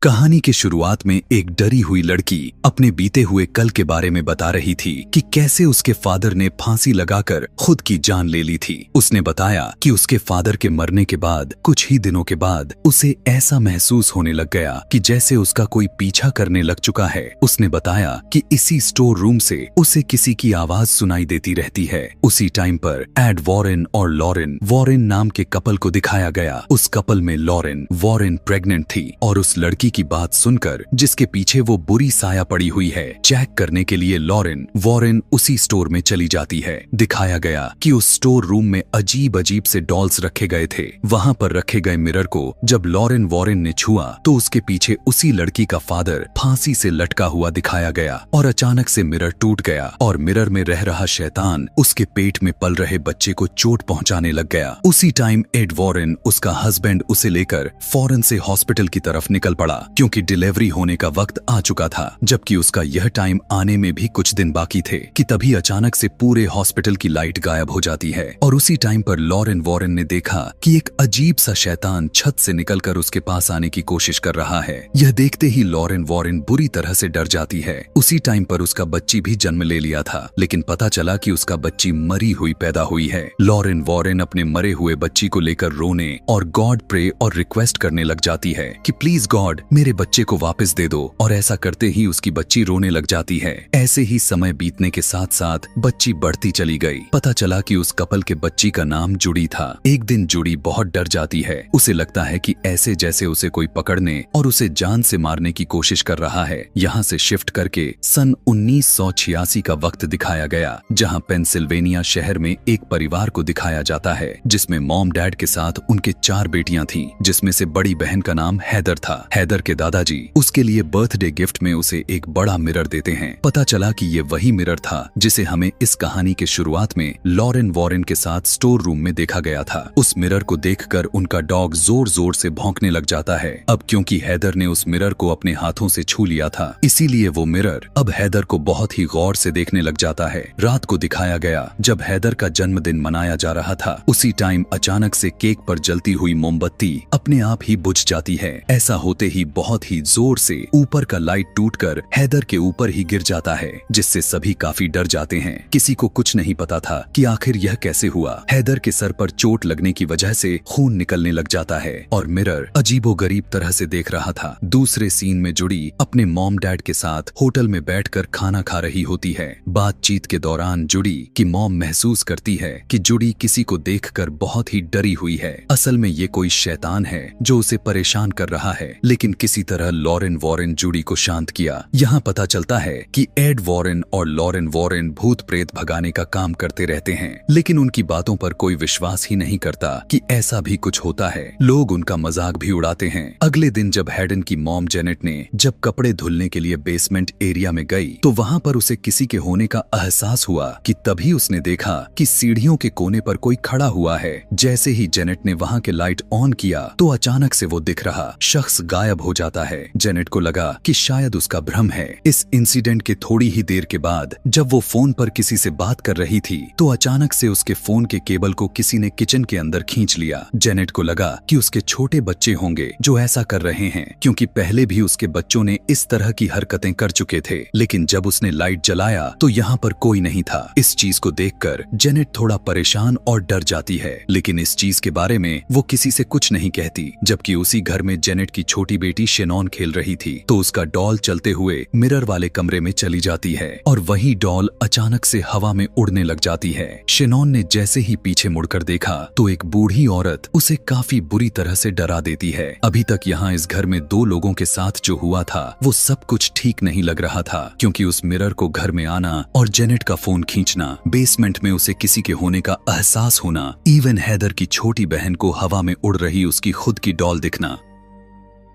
कहानी की शुरुआत में एक डरी हुई लड़की अपने बीते हुए कल के बारे में बता रही थी कि कैसे उसके फादर ने फांसी लगाकर खुद की जान ले ली थी। उसने बताया कि उसके फादर के मरने के बाद कुछ ही दिनों के बाद उसे ऐसा महसूस होने लग गया कि जैसे उसका कोई पीछा करने लग चुका है। उसने बताया कि इसी स्टोर रूम से उसे किसी की आवाज सुनाई देती रहती है। उसी टाइम पर एड वॉरेन और लॉरेन वॉरेन नाम के कपल को दिखाया गया। उस कपल में लॉरेन वॉरेन प्रेग्नेंट थी और उस लड़की की बात सुनकर जिसके पीछे वो बुरी साया पड़ी हुई है, चेक करने के लिए लॉरेन वॉरेन उसी स्टोर में चली जाती है। दिखाया गया कि उस स्टोर रूम में अजीब अजीब से डॉल्स रखे गए थे। वहां पर रखे गए मिरर को जब लॉरेन वॉरेन ने छुआ तो उसके पीछे उसी लड़की का फादर फांसी से लटका हुआ दिखाया गया और अचानक से मिरर टूट गया और मिरर में रह रहा शैतान उसके पेट में पल रहे बच्चे को चोट पहुंचाने लग गया। उसी टाइम एड वॉरेन उसका हस्बैंड उसे लेकर फौरन से हॉस्पिटल की तरफ निकल पड़ा क्योंकि डिलीवरी होने का वक्त आ चुका था। जबकि उसका यह टाइम आने में भी कुछ दिन बाकी थे कि तभी अचानक से पूरे हॉस्पिटल की लाइट गायब हो जाती है और उसी टाइम पर लॉरेन वॉरेन ने देखा कि एक अजीब सा शैतान छत से निकलकर उसके पास आने की कोशिश कर रहा है। यह देखते ही लॉरेन वॉरेन बुरी तरह से डर जाती है। उसी टाइम पर उसका बच्ची भी जन्म ले लिया था, लेकिन पता चला कि उसका बच्ची मरी हुई पैदा हुई है। लॉरेन वॉरेन अपने मरे हुए बच्ची को लेकर रोने और गॉड प्रे और रिक्वेस्ट करने लग जाती है कि प्लीज गॉड मेरे बच्चे को वापस दे दो, और ऐसा करते ही उसकी बच्ची रोने लग जाती है। ऐसे ही समय बीतने के साथ साथ बच्ची बढ़ती चली गई। पता चला कि उस कपल के बच्ची का नाम जुड़ी था। एक दिन जुड़ी बहुत डर जाती है। उसे लगता है कि ऐसे जैसे उसे कोई पकड़ने और उसे जान से मारने की कोशिश कर रहा है। यहाँ से शिफ्ट करके सन 1986 का वक्त दिखाया गया, जहाँ पेंसिल्वेनिया शहर में एक परिवार को दिखाया जाता है जिसमें मॉम डैड के साथ उनके 4 बेटियां थीं, जिसमें से बड़ी बहन का नाम हैदर था। हैदर के दादाजी उसके लिए बर्थडे गिफ्ट में उसे एक बड़ा मिरर देते हैं। पता चला कि ये वही मिरर था जिसे हमें इस कहानी के शुरुआत में लॉरेन वॉरेन के साथ स्टोर रूम में देखा गया था। उस मिरर को देखकर उनका डॉग जोर जोर से भौंकने लग जाता है। अब क्योंकि हैदर ने उस मिरर को अपने हाथों से छू लिया था, इसीलिए वो मिरर अब हैदर को बहुत ही गौर से देखने लग जाता है। रात को दिखाया गया जब हैदर का जन्मदिन मनाया जा रहा था। उसी टाइम अचानक से केक पर जलती हुई मोमबत्ती अपने आप ही बुझ जाती है। ऐसा होते ही बहुत ही जोर से ऊपर का लाइट टूटकर हैदर के ऊपर ही गिर जाता है, जिससे सभी काफी डर जाते हैं। किसी को कुछ नहीं पता था कि आखिर यह कैसे हुआ। हैदर के सर पर चोट लगने की वजह से खून निकलने लग जाता है और मिरर अजीबोगरीब तरह से देख रहा था। दूसरे सीन में जुड़ी अपने मॉम डैड के साथ होटल में बैठकर खाना खा रही होती है। बातचीत के दौरान जुड़ी की मॉम महसूस करती है कि जुड़ी किसी को देखकर बहुत ही डरी हुई है। असल में ये कोई शैतान है जो उसे परेशान कर रहा है, लेकिन किसी तरह लॉरेन वॉरेन जुड़ी को शांत किया। यहाँ पता चलता है कि एड वॉरेन और लॉरेन वॉरेन भूत प्रेत भगाने का काम करते रहते हैं, लेकिन उनकी बातों पर कोई विश्वास ही नहीं करता कि ऐसा भी कुछ होता है। लोग उनका मजाक भी उड़ाते हैं। अगले दिन जब हैडन की मॉम जेनेट ने जब कपड़े धुलने के लिए बेसमेंट एरिया में गई तो वहाँ पर उसे किसी के होने का एहसास हुआ कि तभी उसने देखा कि सीढ़ियों के कोने पर कोई खड़ा हुआ है। जैसे ही जेनेट ने वहाँ के लाइट ऑन किया तो अचानक से वो दिख रहा शख्स गायब हो जाता है। जेनेट को लगा कि शायद उसका भ्रम है। इस इंसिडेंट के थोड़ी ही देर के बाद जब वो फोन पर किसी से बात कर रही थी तो अचानक से उसके फोन के केबल को किसी ने किचन के अंदर खींच लिया। जेनेट को लगा कि उसके छोटे बच्चे होंगे जो ऐसा कर रहे हैं, क्योंकि पहले भी उसके बच्चों ने इस तरह की हरकतें कर चुके थे। लेकिन जब उसने लाइट जलाया तो यहाँ पर कोई नहीं था। इस चीज को देखकर जेनेट थोड़ा परेशान और डर जाती है, लेकिन इस चीज के बारे में वो किसी से कुछ नहीं कहती। जबकि उसी घर में जेनेट की छोटी बेटी शेनॉन खेल रही थी तो उसका डॉल चलते हुए मिरर वाले कमरे में चली जाती है और वही डॉल अचानक से हवा में उड़ने लग जाती है। शेनॉन ने जैसे ही पीछे मुड़कर देखा तो एक बूढ़ी औरत उसे काफी बुरी तरह से डरा देती है। अभी तक यहाँ इस घर में 2 लोगों के साथ जो हुआ था वो सब कुछ ठीक नहीं लग रहा था, क्योंकि उस मिरर को घर में आना और जेनेट का फोन खींचना, बेसमेंट में उसे किसी के होने का एहसास होना, इवन हैदर की छोटी बहन को हवा में उड़ रही उसकी खुद की डॉल दिखना।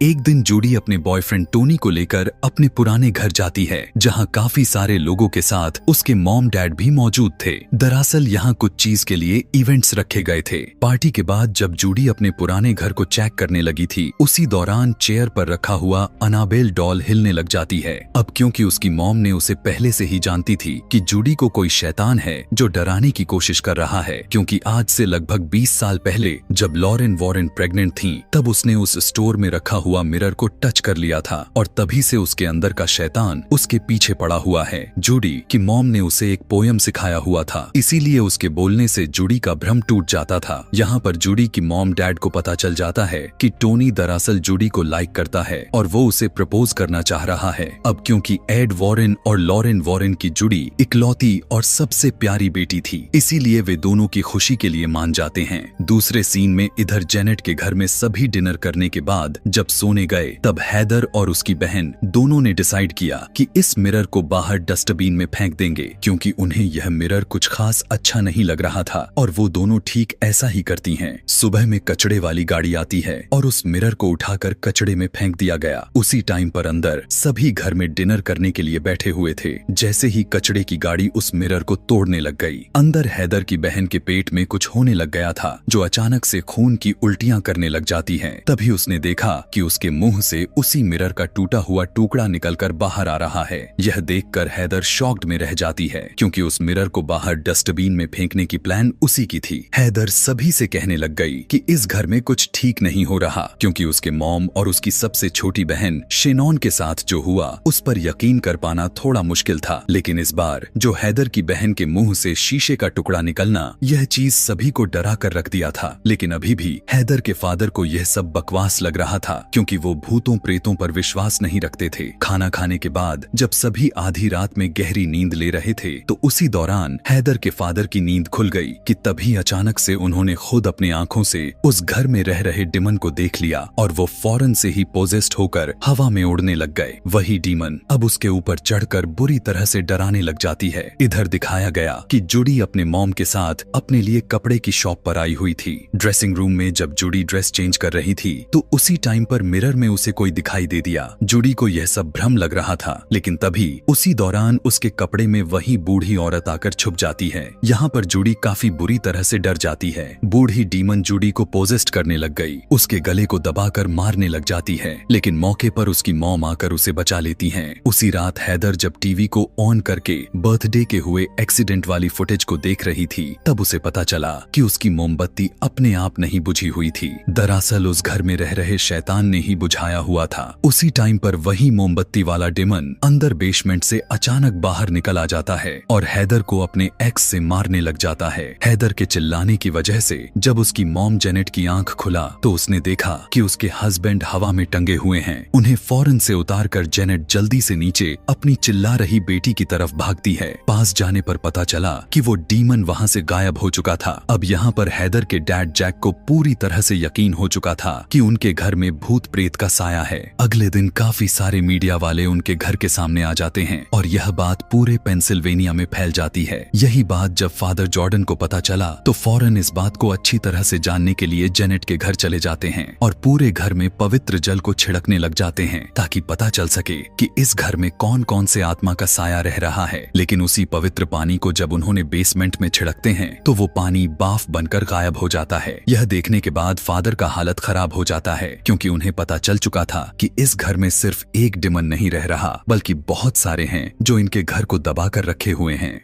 एक दिन जूडी अपने बॉयफ्रेंड टोनी को लेकर अपने पुराने घर जाती है, जहां काफी सारे लोगों के साथ उसके मॉम डैड भी मौजूद थे। दरअसल यहाँ कुछ चीज के लिए इवेंट्स रखे गए थे। पार्टी के बाद जब जूडी अपने पुराने घर को चेक करने लगी थी, उसी दौरान चेयर पर रखा हुआ अनाबेल डॉल हिलने लग जाती है। अब क्योंकि उसकी मॉम ने उसे पहले से ही जानती थी कि जूडी को कोई शैतान है जो डराने की कोशिश कर रहा है, क्योंकि आज से लगभग 20 साल पहले जब लॉरेन वॉरेन प्रेग्नेंट थी तब उसने उस स्टोर में रखा हुआ मिरर को टच कर लिया था और तभी से उसके अंदर का शैतान उसके पीछे पड़ा हुआ है। जूडी की मॉम ने उसे एक पोयम सिखाया हुआ था, इसीलिए उसके बोलने से जूडी का भ्रम टूट जाता था। यहाँ पर जूडी की मॉम डैड को पता चल जाता है कि टोनी दरअसल जूडी को लाइक करता है और वो उसे प्रपोज करना चाह रहा है। अब क्योंकि एड वॉरेन और लॉरेन वॉरेन की जूडी इकलौती और सबसे प्यारी बेटी थी, इसीलिए वे दोनों की खुशी के लिए मान जाते हैं। दूसरे सीन में इधर जेनेट के घर में सभी डिनर करने के बाद जब सोने गए तब हैदर और उसकी बहन दोनों ने डिसाइड किया कि इस मिरर को बाहर डस्टबिन में फेंक देंगे, क्योंकि उन्हें यह मिरर कुछ खास अच्छा नहीं लग रहा था और वो दोनों ठीक ऐसा ही करती हैं। सुबह में कचड़े वाली गाड़ी आती है और उस मिरर को उठाकर कचड़े में फेंक दिया गया। उसी टाइम पर अंदर सभी घर में डिनर करने के लिए बैठे हुए थे। जैसे ही कचड़े की गाड़ी उस मिरर को तोड़ने लग गई, अंदर हैदर की बहन के पेट में कुछ होने लग गया था, जो अचानक से खून की उल्टियां करने लग जाती हैं। तभी उसने देखा कि उसके मुंह से उसी मिरर का टूटा हुआ टुकड़ा निकलकर बाहर आ रहा है। यह देखकर हैदर शॉक्ड में रह जाती है, क्योंकि उस मिरर को बाहर डस्टबिन में फेंकने की प्लान उसी की थी। हैदर सभी से कहने लग गई कि इस घर में कुछ ठीक नहीं हो रहा, क्योंकि उसके मॉम और उसकी सबसे छोटी बहन शेनॉन के साथ जो हुआ उस पर यकीन कर पाना थोड़ा मुश्किल था। लेकिन इस बार जो हैदर की बहन के मुंह से शीशे का टुकड़ा निकलना, यह चीज सभी को डरा कर रख दिया था। लेकिन अभी भी हैदर के फादर को यह सब बकवास लग रहा था, क्योंकि वो भूतों प्रेतों पर विश्वास नहीं रखते थे। खाना खाने के बाद जब सभी आधी रात में गहरी नींद ले रहे थे, तो उसी दौरान हैदर के फादर की नींद खुल गई कि तभी अचानक से उन्होंने खुद अपनी आंखों से उस घर में रह रहे डीमन को देख लिया और वो फौरन से ही पोजेस्ड होकर हवा में उड़ने लग गए। वही डीमन अब उसके ऊपर चढ़कर बुरी तरह से डराने लग जाती है। इधर दिखाया गया कि जूडी अपने मॉम के साथ अपने लिए कपड़े की शॉप पर आई हुई थी। ड्रेसिंग रूम में जब जूडी ड्रेस चेंज कर रही थी, तो उसी टाइम पर मिरर में उसे कोई दिखाई दे दिया। जूडी को यह सब भ्रम लग रहा था, लेकिन तभी उसी दौरान उसके कपड़े में वही बूढ़ी औरत आकर छुप जाती है। यहाँ पर जूडी काफी बुरी तरह से डर जाती है। बूढ़ी डीमन जूडी को पोजेस्ट करने लग गई, उसके गले को दबाकर मारने लग जाती है, लेकिन मौके पर उसकी मॉम आकर उसे बचा लेती हैं। उसी रात हैदर जब टीवी को ऑन करके बर्थडे के हुए एक्सीडेंट वाली फुटेज को देख रही थी, तब उसे पता चला कि उसकी मोमबत्ती अपने आप नहीं बुझी हुई थी। दरअसल उस घर में रह रहे शैतान ने ही बुझाया हुआ था। उसी टाइम पर वही मोमबत्ती वाला डेमन अंदर बेसमेंट से अचानक बाहर निकल आ जाता है और हैदर को अपने एक्स से मारने लग जाता है। हैदर के चिल्लाने की वजह से जब उसकी मॉम जेनेट की आंख खुला, तो उसने देखा कि उसके हस्बैंड हवा में टंगे हुए हैं। उन्हें फौरन से उतारकर जेनेट जल्दी से नीचे अपनी चिल्ला रही बेटी की तरफ भागती है। पास जाने पर पता चला कि वो डीमन वहां से गायब हो चुका था। अब यहाँ पर हैदर के डैड जैक को पूरी तरह से यकीन हो चुका था कि उनके घर में भूत प्रेत का साया है। अगले दिन काफी सारे मीडिया वाले उनके घर के सामने आ जाते हैं और यह बात पूरे पेंसिल्वेनिया में फैल जाती है। यही बात जब फादर जॉर्डन को पता चला, तो फौरन इस बात को अच्छी तरह से जानने के लिए जेनेट के घर चले जाते हैं और पूरे घर में पवित्र जल को छिड़कने लग जाते हैं, ताकि पता चल सके कि इस घर में कौन कौन से आत्मा का साया रह रहा है। लेकिन उसी पवित्र पानी को जब उन्होंने बेसमेंट में छिड़कते हैं, तो वो पानी बाफ बनकर गायब हो जाता है। यह देखने के बाद फादर का हालत खराब हो जाता है, क्योंकि उन्हें पता चल चुका था कि इस घर में सिर्फ एक डिमन नहीं रह रहा, बल्कि बहुत सारे हैं जो इनके घर को दबाकर रखे हुए हैं।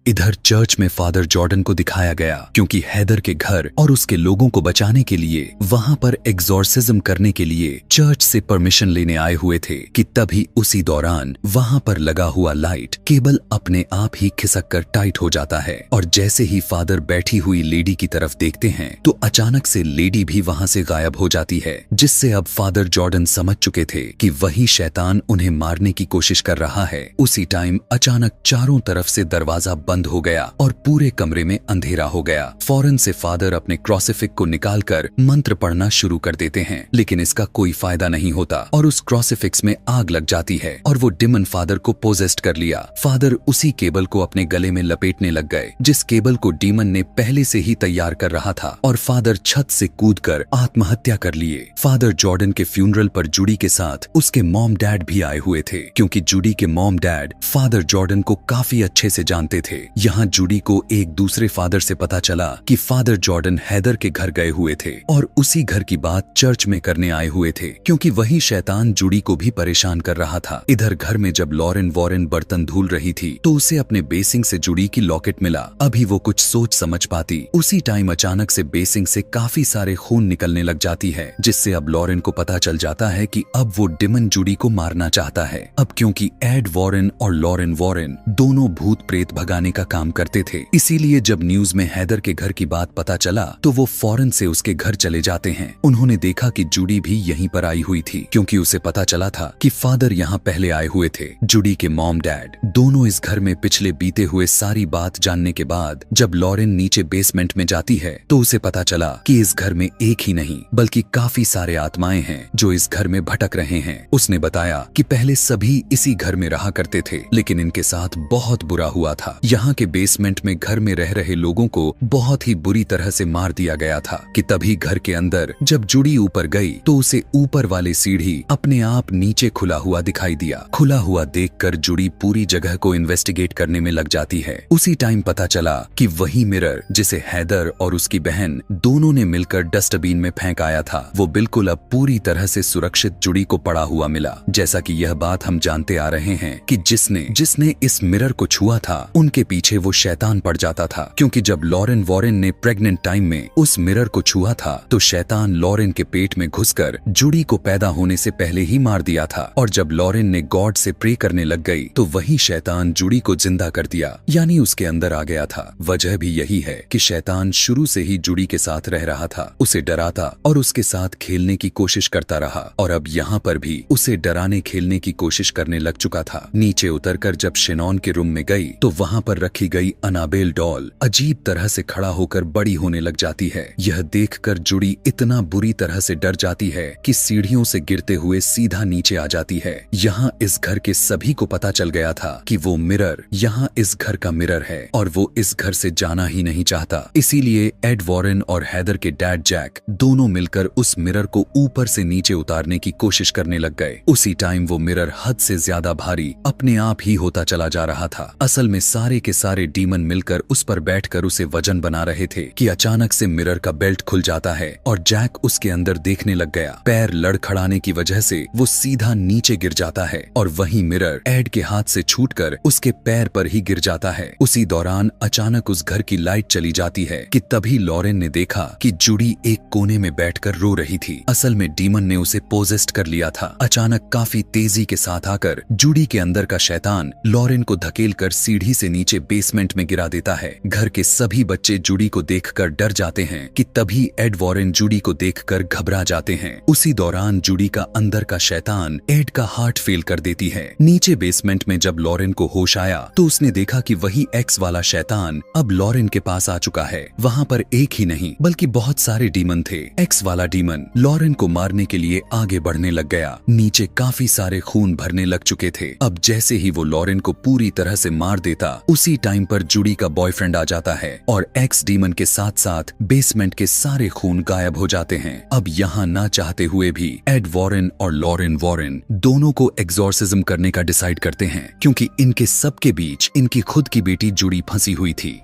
इधर चर्च में फादर जॉर्डन को दिखाया गया, क्योंकि हैदर के घर और उसके लोगों को बचाने के लिए वहां पर एग्जॉर्सिज्म करने के लिए चर्च से परमिशन लेने आए हुए थे कि तभी उसी दौरान वहां पर लगा हुआ लाइट केबल अपने आप ही खिसक कर टाइट हो जाता है और जैसे ही फादर बैठी हुई लेडी की तरफ देखते हैं, तो अचानक से लेडी भी वहां से गायब हो जाती है, जिससे अब फादर जॉर्डन समझ चुके थे कि वही शैतान उन्हें मारने की कोशिश कर रहा है। उसी टाइम अचानक चारों तरफ से दरवाजा बंद हो गया और पूरे कमरे में अंधेरा हो गया। फौरन से फादर अपने क्रॉसिफिक को निकालकर मंत्र पढ़ना शुरू कर देते हैं, लेकिन इसका कोई फायदा नहीं होता और उस क्रॉसिफिक्स में आग लग जाती है और वो डिमन फादर को पोजेस्ट कर लिया। फादर उसी केबल को अपने गले में लपेटने लग गए, जिस केबल को डीमन ने पहले से ही तैयार कर रहा था, और फादर छत से कूदकर आत्महत्या कर लिए। फादर जॉर्डन के फ्यूनरल पर जूडी के साथ उसके मॉम डैड भी आए हुए थे, क्योंकि जूडी के मॉम डैड फादर जॉर्डन को काफी अच्छे से जानते थे। यहाँ जूडी को एक दूसरे फादर से पता चला कि फादर जॉर्डन हैदर के घर गए हुए थे और उसी घर की बात चर्च में करने आए हुए थे, क्योंकि वही शैतान जूडी को भी परेशान कर रहा था। इधर घर में जब लॉरेन वॉरेन बर्तन धुल रही थी तो उसे अपने बेसिंग से जूडी की लॉकेट मिला। अभी वो कुछ सोच समझ पाती, उसी टाइम अचानक से बेसिंग से काफी सारे खून निकलने लग जाती है, जिससे अब लॉरेन को पता चल जाता है कि अब वो डिमन जूडी को मारना चाहता है। अब क्योंकि एड वॉरेन और लॉरेन वॉरेन दोनों भूत प्रेत भगाने का काम करते थे, इसीलिए जब न्यूज में हैदर के घर की बात पता चला तो वो फौरन से उसके घर चले जाते हैं। उन्होंने देखा कि जूडी भी यहीं पर आई हुई थी, क्योंकि उसे पता चला था कि फादर यहाँ पहले आए हुए थे। जूडी के मॉम डैड दोनों इस घर में पिछले बीते हुए सारी बात जानने के बाद जब लॉरेन नीचे बेसमेंट में जाती है तो उसे पता चला कि इस घर में एक ही नहीं बल्कि काफी सारे आत्माएं हैं जो इस घर में भटक रहे हैं। उसने बताया कि पहले सभी इसी घर में रहा करते थे, लेकिन इनके साथ बहुत बुरा हुआ था। यहाँ के बेसमेंट में घर में रह रहे लोगों को बहुत ही बुरी तरह से मार दिया गया था कि तभी घर के अंदर जब जूडी ऊपर गई तो उसे ऊपर वाले सीढ़ी अपने आप नीचे खुला हुआ दिखाई दिया। खुला हुआ देखकर जूडी पूरी जगह को इन्वेस्टिगेट करने में लग जाती है। उसी टाइम पता चला कि वही मिरर जिसे हैदर और उसकी बहन दोनों ने मिलकर डस्टबिन में फेंक आया था, वो बिल्कुल अब पूरी तरह से सुरक्षित जूडी को पड़ा हुआ मिला। जैसा कि यह बात हम जानते आ रहे हैं कि जिसने इस मिरर को छुआ था उनके पीछे वो शैतान पड़ जाता था, क्योंकि जब लॉरेन वॉरेन ने प्रेग्नेंट टाइम में उस मिरर को छुआ था तो शैतान लॉरेन के पेट में घुसकर जूडी को पैदा होने से पहले ही मार दिया था। और जब लॉरेन ने गॉड से प्रे करने लग गई तो वही शैतान जूडी को जिंदा कर दिया, यानी उसके अंदर आ गया था। वजह भी यही है कि शैतान शुरू से ही जूडी के साथ रह रहा था, उसे डराता और उसके साथ खेलने की कोशिश करता रहा, और अब यहाँ पर भी उसे डराने खेलने की कोशिश करने लग चुका था। नीचे उतरकर जब शेनॉन के रूम में गई तो वहाँ पर रखी गई अनाबेल डॉल अजीब तरह से खड़ा होकर बड़ी होने लग जाती है। यह देखकर जूडी इतना बुरी तरह से डर जाती है कि सीढ़ियों से गिरते हुए सीधा नीचे आ जाती है। यहाँ इस घर के सभी को पता चल गया था कि वो मिरर यहाँ इस घर का मिरर है और वो इस घर से जाना ही नहीं चाहता। इसीलिए एड वॉरेन और हैदर के डैड जैक दोनों मिलकर उस मिरर को ऊपर से नीचे उतारने की कोशिश करने लग गए। उसी टाइम वो मिरर हद से ज्यादा भारी अपने आप ही होता चला जा रहा था। असल में सारे के सारे डीमन मिलकर उस पर बैठकर उसे वजन बना रहे थे कि अचानक से मिरर का बेल्ट खुल जाता है और जैक उसके अंदर देखने लग गया। पैर लड़खड़ाने की वजह से वो सीधा नीचे गिर जाता है और वही मिरर एड के हाथ से छूटकर उसके पैर पर ही गिर जाता है। उसी दौरान अचानक उस घर की लाइट चली जाती है कि तभी लॉरेन ने देखा कि जूडी एक कोने में बैठकर रो रही थी। असल में डीमन ने उसे पोजेस्ट कर लिया था। अचानक काफी तेजी के साथ आकर जूडी के अंदर का शैतान लॉरेन को धकेलकर सीढ़ी से नीचे बेसमेंट में गिरा देता है। घर के सभी बच्चे जूडी को देखकर डर जाते हैं कि तभी एड वॉरेन जूडी को देखकर घबरा जाते हैं। उसी दौरान जूडी का अंदर का शैतान एड का हार्ट फेल कर देती है। नीचे बेसमेंट में जब लॉरेन को होश आया तो उसने देखा कि वही एक्स वाला शैतान अब लॉरेन के पास आ चुका है। वहाँ पर एक ही नहीं बल्कि बहुत सारे डीमन थे। एक्स वाला डीमन लॉरेन को मारने के लिए आगे बढ़ने लग गया। नीचे काफी सारे खून भरने लग चुके थे। अब जैसे ही वो लॉरेन को पूरी तरह से मार देता उसी टाइम पर जूडी का बॉयफ्रेंड आ जाता है और एक्स डीमन के साथ साथ बेसमेंट के सारे खून गायब हो जाते हैं। अब यहाँ ना चाहते हुए भी एड वॉरेन और लॉरेन वॉरेन दोनों को एग्जॉर्सिज्म करने का डिसाइड करते हैं, क्योंकि इनके सबके बीच इनकी खुद की बेटी जूडी फंसी हुई थी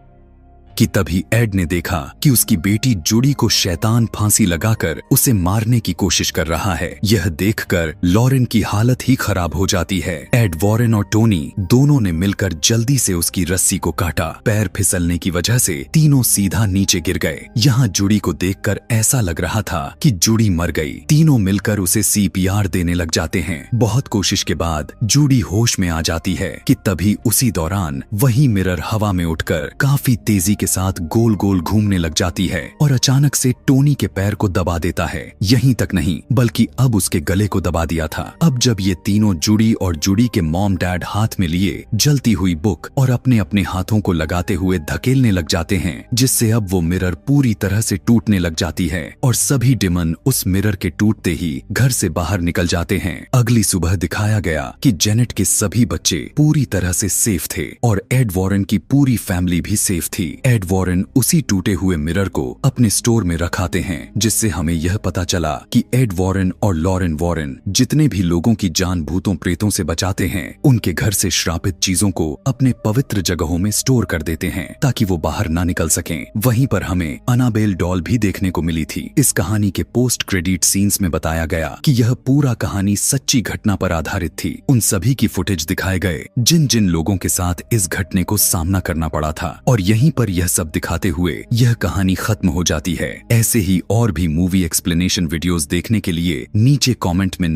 कि तभी एड ने देखा कि उसकी बेटी जूडी को शैतान फांसी लगाकर उसे मारने की कोशिश कर रहा है। यह देखकर लॉरेन की हालत ही खराब हो जाती है। एड वॉरेन और टोनी दोनों ने मिलकर जल्दी से उसकी रस्सी को काटा। पैर फिसलने की वजह से तीनों सीधा नीचे गिर गए। यहाँ जूडी को देखकर ऐसा लग रहा था कि जूडी मर गई। तीनों मिलकर उसे CPR देने लग जाते हैं। बहुत कोशिश के बाद जूडी होश में आ जाती है कि तभी उसी दौरान वही मिरर हवा में उठकर काफी तेजी के साथ गोल गोल घूमने लग जाती है और अचानक से टोनी के पैर को दबा देता है। यहीं तक नहीं बल्कि अब उसके गले को दबा दिया था। अब जब ये तीनों जूडी और जूडी के मॉम डैड हाथ में लिए जलती हुई बुक और अपने अपने हाथों को लगाते हुए धकेलने लग जाते हैं, जिससे अब वो मिरर पूरी तरह से टूटने लग जाती है और सभी डिमन उस मिरर के टूटते ही घर से बाहर निकल जाते हैं। अगली सुबह दिखाया गया कि जेनेट के सभी बच्चे पूरी तरह से सेफ थे और एड वॉरेन की पूरी फैमिली भी सेफ थी। एड वॉरेन उसी टूटे हुए मिरर को अपने स्टोर में रखाते हैं, जिससे हमें यह पता चला कि एड वॉरेन और लॉरेन वॉरेन जितने भी लोगों की जान भूतों प्रेतों से बचाते हैं, उनके घर से श्रापित चीजों को अपने पवित्र जगहों में स्टोर कर देते हैं ताकि वो बाहर ना निकल सकें। वहीं पर हमें अनाबेल डॉल भी देखने को मिली थी। इस कहानी के पोस्ट क्रेडिट सीन्स में बताया गया कि यह पूरा कहानी सच्ची घटना पर आधारित थी। उन सभी की फुटेज दिखाए गए जिन जिन लोगों के साथ इस घटने को सामना करना पड़ा था, और यहीं पर यह सब दिखाते हुए यह कहानी खत्म हो जाती है। ऐसे ही और भी मूवी एक्सप्लेनेशन वीडियोस देखने के लिए नीचे कमेंट में